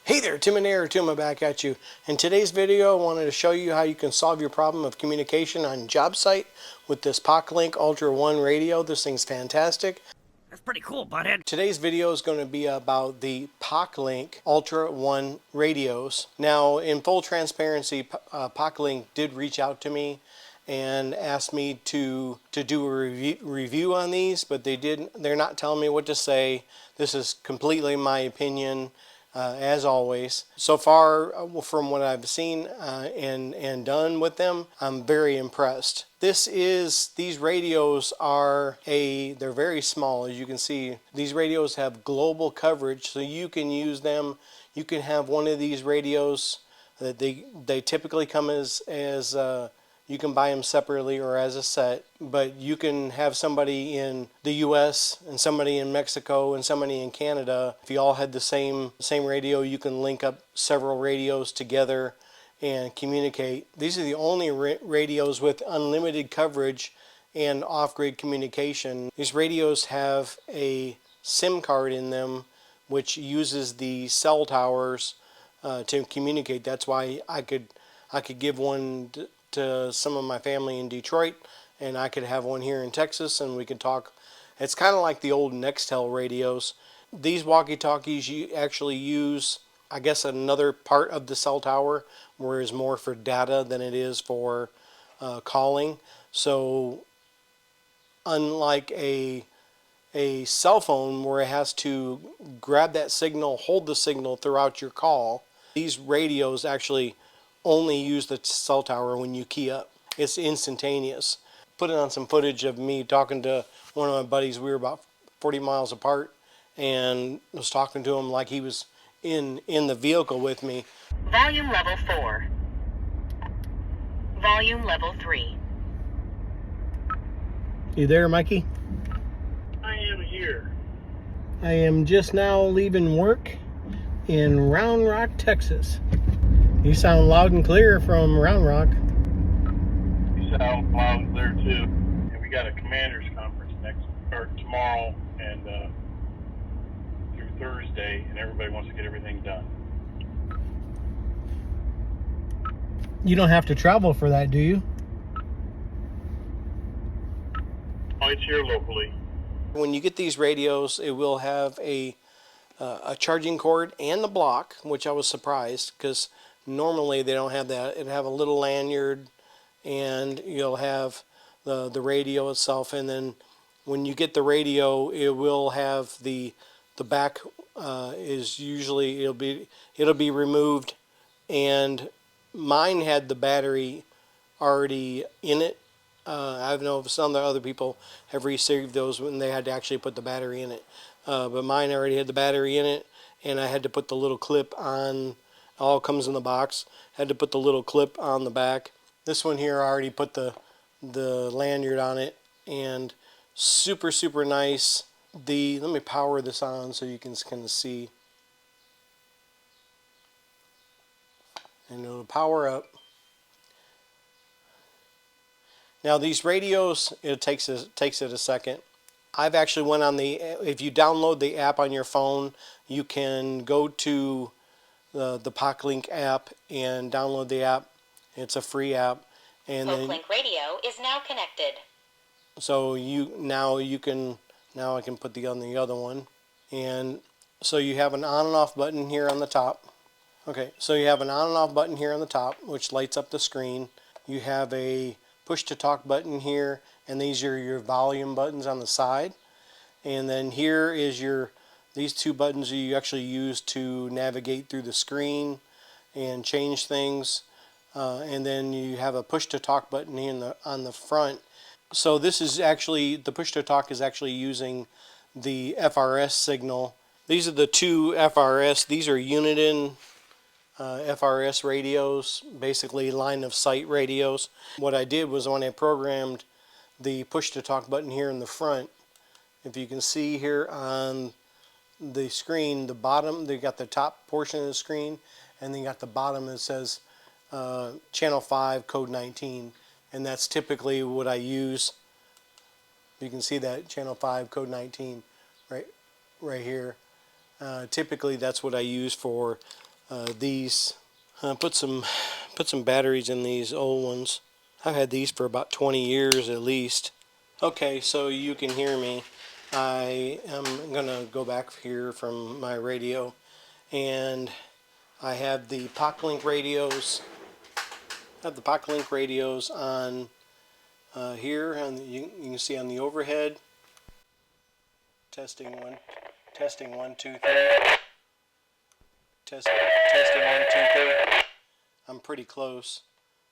Hey there, Tim and Tuma back at you. In today's video, I wanted to show you how you can solve your problem of communication on job site with this Poclink Ultra 1 radio. This thing's fantastic. That's pretty cool, butthead. Today's video is going to be about the Poclink Ultra 1 radios. Now, in full transparency, Pocklink did reach out to me and asked me to do a review on these, but they're not telling me what to say. This is completely my opinion. As always, so far from what I've seen and done with them, I'm very impressed. These radios they're very small. As you can see, these radios have global coverage, so you can use them. You can have one of these radios that they typically come as you can buy them separately or as a set, but you can have somebody in the US and somebody in Mexico and somebody in Canada. If you all had the same radio, you can link up several radios together and communicate. These are the only radios with unlimited coverage and off-grid communication. These radios have a SIM card in them which uses the cell towers to communicate. That's why I could give one to some of my family in Detroit, and I could have one here in Texas, and we could talk. It's kind of like the old Nextel radios. These walkie-talkies you actually use, I guess, another part of the cell tower, whereas more for data than it is for calling. So unlike a cell phone where it has to grab that signal, hold the signal throughout your call, these radios actually only use the cell tower when you key up. It's instantaneous. Put it on some footage of me talking to one of my buddies. We were about 40 miles apart and was talking to him like he was in the vehicle with me. Volume level 4. Volume level 3. You there, Mikey? I am here. I am just now leaving work in Round Rock, Texas. You sound loud and clear from Round Rock. You sound loud and clear too. And we got a commanders conference tomorrow and through Thursday, and everybody wants to get everything done. You don't have to travel for that, do you? Oh, it's here locally. When you get these radios, it will have a charging cord and the block, which I was surprised because normally they don't have that. It'll have a little lanyard, and you'll have the radio itself. And then when you get the radio, it will have the back is usually it'll be removed. And mine had the battery already in it. I know some of the other people have received those when they had to actually put the battery in it. But mine already had the battery in it, and I had to put the little clip on. All comes in the box. Had to put the little clip on the back. This one here, I already put the lanyard on it, and super nice. Let me power this on so you can kind of see, and it'll power up. Now these radios, it takes it a second. I've actually went on if you download the app on your phone, you can go to the Pocklink app and download the app. It's a free app, and Poclink radio is now connected. So now I can put on the other one, and so you have an on and off button here on the top. Okay, so you have an on and off button here on the top, which lights up the screen. You have a push to talk button here, and these are your volume buttons on the side. And then here is these two buttons you actually use to navigate through the screen and change things. And then you have a push to talk button here on the front. So this is actually, the push to talk is actually using the FRS signal. These are the two FRS. These are Uniden FRS radios, basically line of sight radios. What I did was when I programmed the push to talk button here in the front, if you can see here on the screen, the bottom, they got the top portion of the screen, and then you got the bottom that says channel 5 code 19, and that's typically what I use. You can see that channel 5 code 19 right here. Typically that's what I use for these. Put some batteries in these old ones. I've had these for about 20 years at least. Okay, so you can hear me. I am gonna go back here from my radio, and I have the Pocklink radios. On here, and you can see on the overhead. Testing one, 2, 3. Testing 1, 2, 3. I'm pretty close,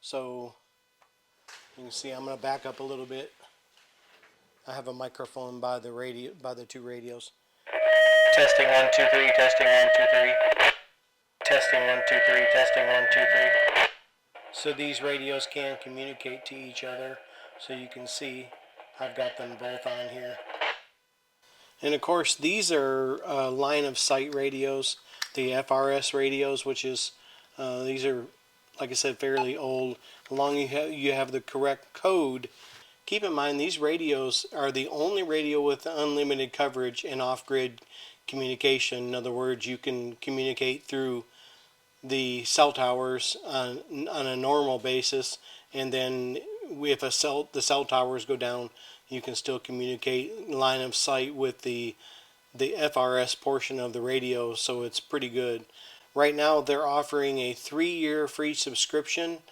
so you can see I'm gonna back up a little bit. I have a microphone by the radio, by the two radios. Testing 1, 2, 3. Testing 1, 2, 3. Testing 1, 2, 3. Testing 1, 2, 3. So these radios can communicate to each other. So you can see I've got them both on here. And of course, these are line of sight radios, the FRS radios, which is these are, like I said, fairly old. As long as you have the correct code. Keep in mind, these radios are the only radio with unlimited coverage and off-grid communication. In other words, you can communicate through the cell towers on a normal basis, and then if the cell towers go down, you can still communicate line of sight with the FRS portion of the radio, so it's pretty good. Right now they're offering a 3-year free subscription,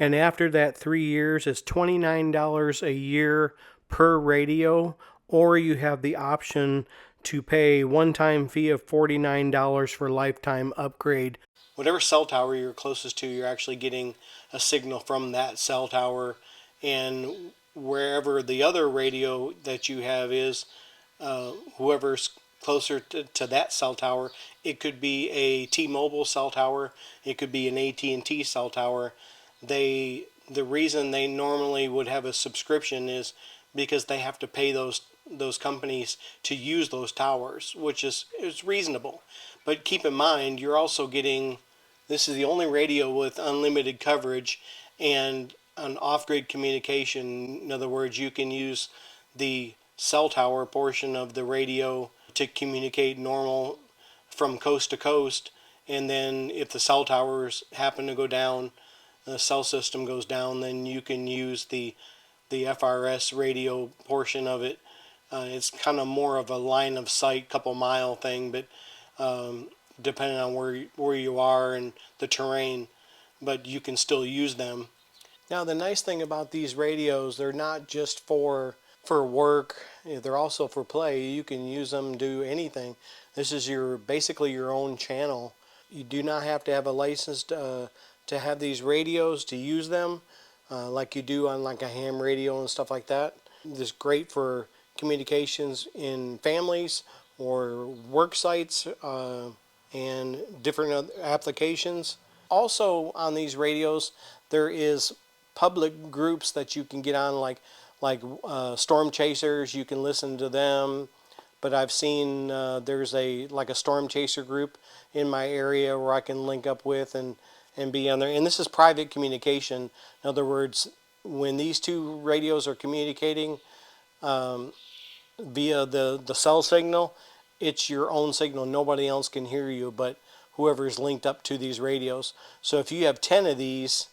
and after that 3 years it's $29 a year per radio, or you have the option to pay one-time fee of $49 for lifetime upgrade. Whatever cell tower you're closest to, you're actually getting a signal from that cell tower, and wherever the other radio that you have is, whoever's closer to that cell tower, it could be a T-Mobile cell tower, it could be an AT&T cell tower. The reason they normally would have a subscription is because they have to pay those companies to use those towers, which is reasonable. But keep in mind, you're also getting, this is the only radio with unlimited coverage and an off-grid communication. In other words, you can use the cell tower portion of the radio to communicate normal from coast to coast, and then if the cell towers happen to go down, the cell system goes down, then you can use the FRS radio portion of it. It's kind of more of a line of sight, couple mile thing, but depending on where you are and the terrain, but you can still use them. Now the nice thing about these radios, they're not just for work, they're also for play. You can use them, do anything. This is basically your own channel. You do not have to have a license to have these radios to use them, like you do on like a ham radio and stuff like that. This is great for communications in families or work sites and different other applications. Also on these radios, there is public groups that you can get on, like storm chasers. You can listen to them. But I've seen there's a storm chaser group in my area where I can link up with and be on there. And this is private communication. In other words, when these two radios are communicating via the cell signal, it's your own signal. Nobody else can hear you but whoever's linked up to these radios. So if you have 10 of these,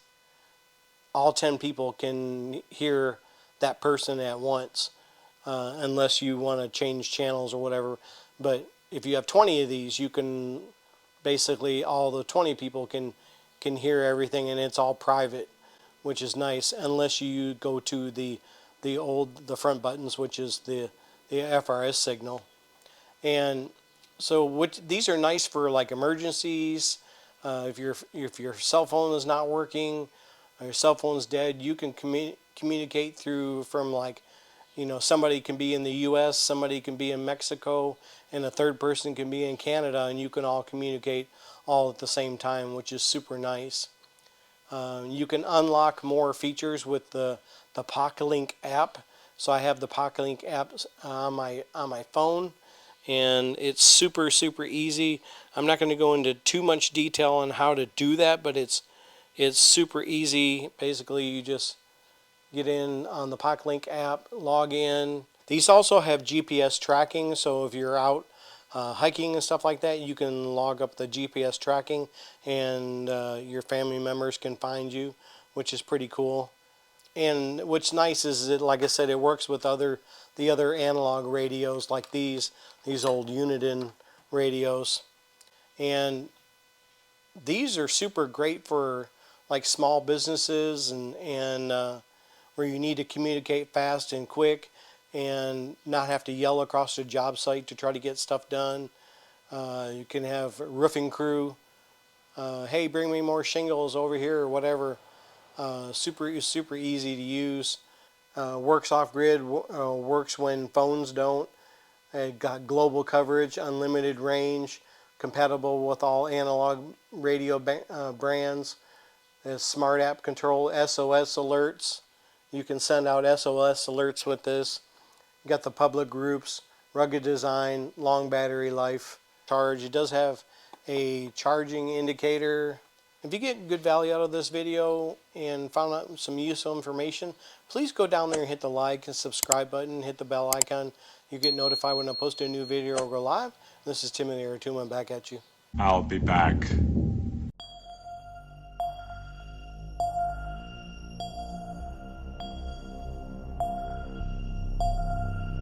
all 10 people can hear that person at once, unless you want to change channels or whatever. But if you have 20 of these, you can basically, all the 20 people can hear everything, and it's all private, which is nice, unless you go to the front buttons, which is the FRS signal. And so these are nice for like emergencies. If your cell phone is not working, or your cell phone's dead, you can communicate from somebody can be in the US, somebody can be in Mexico, and a third person can be in Canada, and you can all communicate all at the same time, which is super nice. You can unlock more features with the Pocklink app. So I have the Pocklink app on my phone, and it's super easy. I'm not going to go into too much detail on how to do that, but it's super easy. Basically, you just get in on the Pocklink app, log in. These also have GPS tracking, so if you're out hiking and stuff like that, you can log up the GPS tracking, and your family members can find you, which is pretty cool. And what's nice is that, like I said, it works with the other analog radios like these old Uniden radios. And these are super great for like small businesses and where you need to communicate fast and quick and not have to yell across the job site to try to get stuff done. You can have roofing crew, hey, bring me more shingles over here or whatever. Super easy to use. Works off grid, works when phones don't. It got global coverage, unlimited range, compatible with all analog radio brands. There's smart app control, SOS alerts. You can send out SOS alerts with this. You got the public groups, rugged design, long battery life, charge. It does have a charging indicator. If you get good value out of this video and found out some useful information, please go down there and hit the like and subscribe button, hit the bell icon. You get notified when I post a new video or go live. This is Timothy Aratuma back at you. I'll be back.